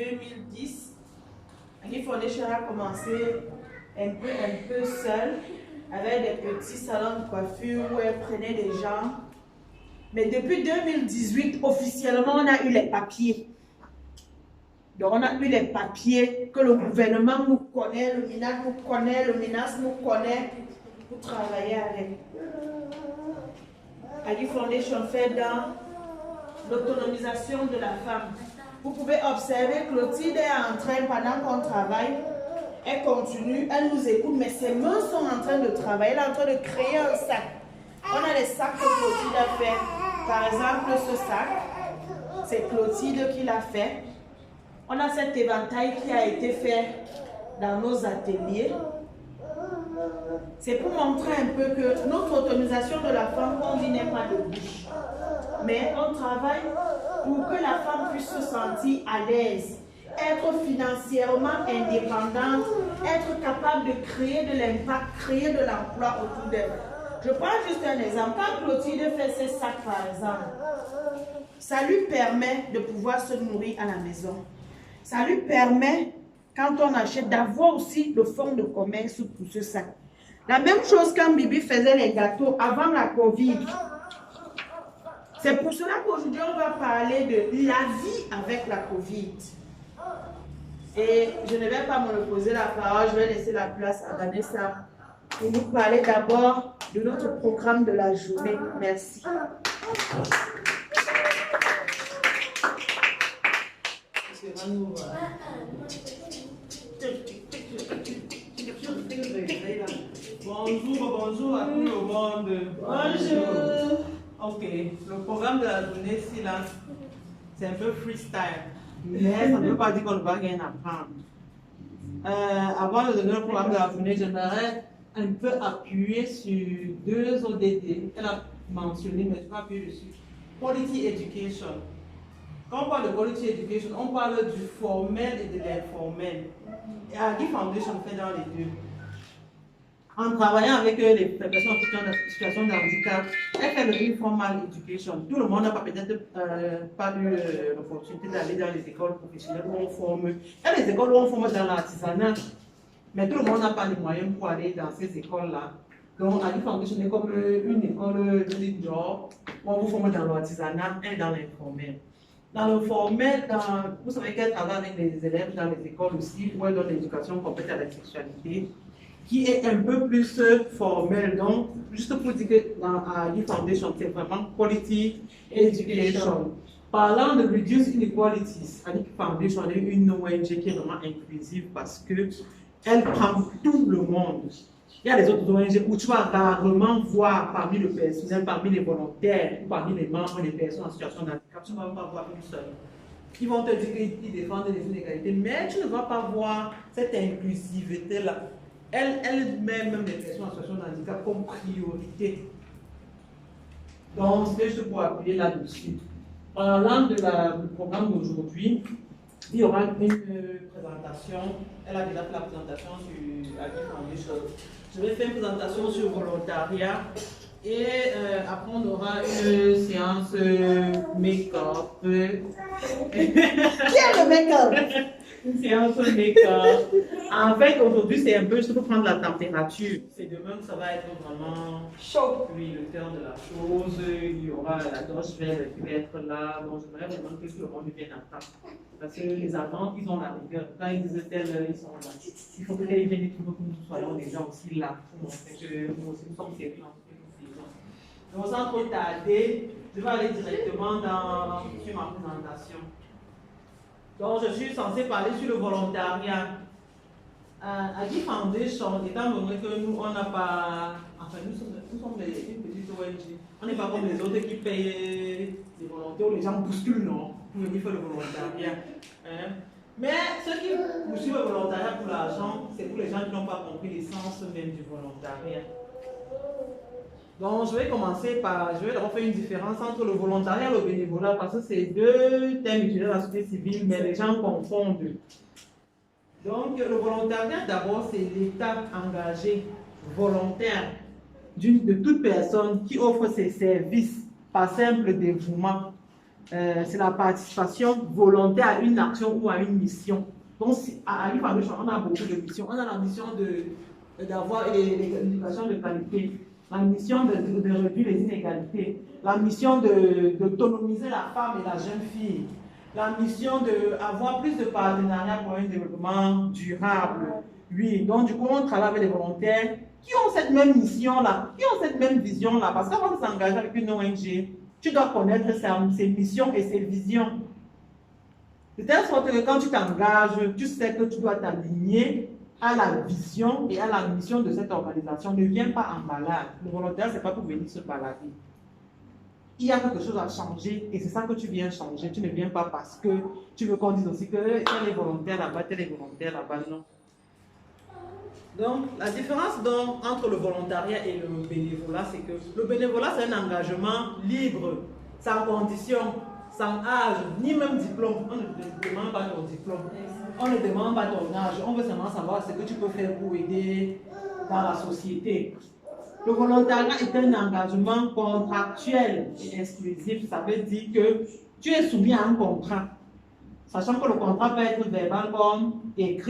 2010, Agui Foundation a commencé un peu seul, avec des petits salons de coiffure où elle prenait des gens. Mais depuis 2018, officiellement, on a eu les papiers. Donc, on a eu les papiers que le gouvernement nous connaît, le MINAC nous connaît, le MINAS nous connaît pour travailler avec. Agui Foundation fait dans l'autonomisation de la femme. Vous pouvez observer que Clotilde est en train, pendant qu'on travaille, elle continue, elle nous écoute, mais ses mains sont en train de travailler, elle est en train de créer un sac. On a les sacs que Clotilde a fait. Par exemple, ce sac, c'est Clotilde qui l'a fait. On a cet éventail qui a été fait dans nos ateliers. C'est pour montrer un peu que notre autonomisation de la femme, on dit, n'est pas de bouche. Mais on travaille pour que la femme puisse se sentir à l'aise, être financièrement indépendante, être capable de créer de l'impact, créer de l'emploi autour d'elle. Je prends juste un exemple. Quand Clotilde fait ses sacs, par exemple, ça lui permet de pouvoir se nourrir à la maison. Ça lui permet, quand on achète, d'avoir aussi le fonds de commerce pour ce sac. La même chose quand Bibi faisait les gâteaux avant la Covid. C'est pour cela qu'aujourd'hui, on va parler de la vie avec la Covid. Et je ne vais pas me reposer la parole, je vais laisser la place à Vanessa pour nous parler d'abord de notre programme de la journée. Merci. Bonjour à tout le monde. Bonjour. Ok, le programme de la journée, ici, là, c'est un peu freestyle. Mais ça ne veut pas dire qu'on ne va rien apprendre. Avant de donner le programme de la journée, j'aimerais un peu appuyer sur deux ODD. Elle a mentionné, mais je vais appuyer dessus. Quality Education. Quand on parle de Quality Education, on parle du formel et de l'informel. Et Agui Foundation fait dans les deux. En travaillant avec les personnes en situation de handicap, elle fait le informal education. Tout le monde n'a peut-être pas eu l'opportunité d'aller dans les écoles professionnelles où on forme. Il y a des écoles où on forme dans l'artisanat, mais tout le monde n'a pas les moyens pour aller dans ces écoles-là. Donc, Agui Foundation est comme une école de genre où on vous forme dans l'artisanat et dans l'informel. Dans le formel, vous savez qu'elle travaille avec les élèves dans les écoles aussi, où elle donne l'éducation complète à la sexualité, qui est un peu plus formel. Donc, juste pour dire que dans Agui Foundation, c'est vraiment quality education. Parlant de Reduce Inequalities, Agui Foundation est une ONG qui est vraiment inclusive parce qu'elle prend tout le monde. Il y a les autres ONG où tu vas rarement voir parmi le personnel, parmi les volontaires, ou parmi les membres des personnes en situation de handicap, tu ne vas pas voir une seule. Ils vont te dire qu'ils défendent les inégalités, mais tu ne vas pas voir cette inclusivité-là. Elle met même les personnes en situation de handicap comme priorité. Donc, c'est juste pour appuyer là-dessus. Parlant du programme d'aujourd'hui, il y aura une présentation. Elle a déjà fait la présentation sur Agui Foundation. Je vais faire une présentation sur le volontariat. Et après, on aura une séance make-up. Qui est le make-up? Une séance make-up. En fait, aujourd'hui, c'est un peu juste pour prendre la température. C'est demain que ça va être vraiment chaud. Oui, le cœur de la chose. Il y aura la douche verte qui va être là. Donc, j'aimerais vraiment que tout le monde vienne à temps. Parce que les Allemands, ils ont la rigueur. Quand ils disent tel, ils sont là. Il faut que les viennent et que nous soyons déjà aussi là. Donc, nous aussi, nous sommes sérieux en fait. Donc, sans trop tarder, je vais aller directement sur ma présentation. Donc, je suis censée parler sur le volontariat. Agui Foundation, étant donné que nous, on n'a pas. Enfin, nous sommes une petite ONG. On n'est pas comme les autres qui payent des volontaires où les gens bousculent, non, pour venir faire le volontariat. Hein? Mais ceux qui poursuivent le volontariat pour l'argent, c'est pour les gens qui n'ont pas compris l'essence même du volontariat. Donc, je vais commencer par, je vais d'abord faire une différence entre le volontariat et le bénévolat, parce que c'est deux thèmes utilisés dans la société civile, mais les gens confondent. Donc, le volontariat, d'abord, c'est l'État engagé, volontaire, de toute personne qui offre ses services par simple dévouement c'est la participation volontaire à une action ou à une mission. Donc, à l'IFAMECHON, on a beaucoup de missions. On a la mission d'avoir l'éducation de qualité, la mission de réduire les inégalités, la mission d'autonomiser la femme et la jeune fille, la mission d'avoir plus de partenariats pour un développement durable. Oui, donc du coup, on travaille avec les volontaires qui ont cette même mission-là, qui ont cette même vision-là. Parce qu'avant de s'engager avec une ONG, tu dois connaître ses missions et ses visions. De telle sorte que quand tu t'engages, tu sais que tu dois t'aligner à la vision et à la mission de cette organisation. Ne viens pas en balade. Le volontaire, ce n'est pas pour venir se balader. Il y a quelque chose à changer et c'est ça que tu viens changer. Tu ne viens pas parce que tu veux qu'on dise aussi que tel est volontaire là-bas, tel est volontaire là-bas. Non. Donc, la différence entre le volontariat et le bénévolat, c'est que le bénévolat, c'est un engagement libre, sans condition, sans âge, ni même diplôme. On ne demande pas ton diplôme, on ne demande pas ton âge, on veut seulement savoir ce que tu peux faire pour aider dans la société. Le volontariat est un engagement contractuel et exclusif. Ça veut dire que tu es soumis à un contrat, sachant que le contrat peut être verbal comme écrit.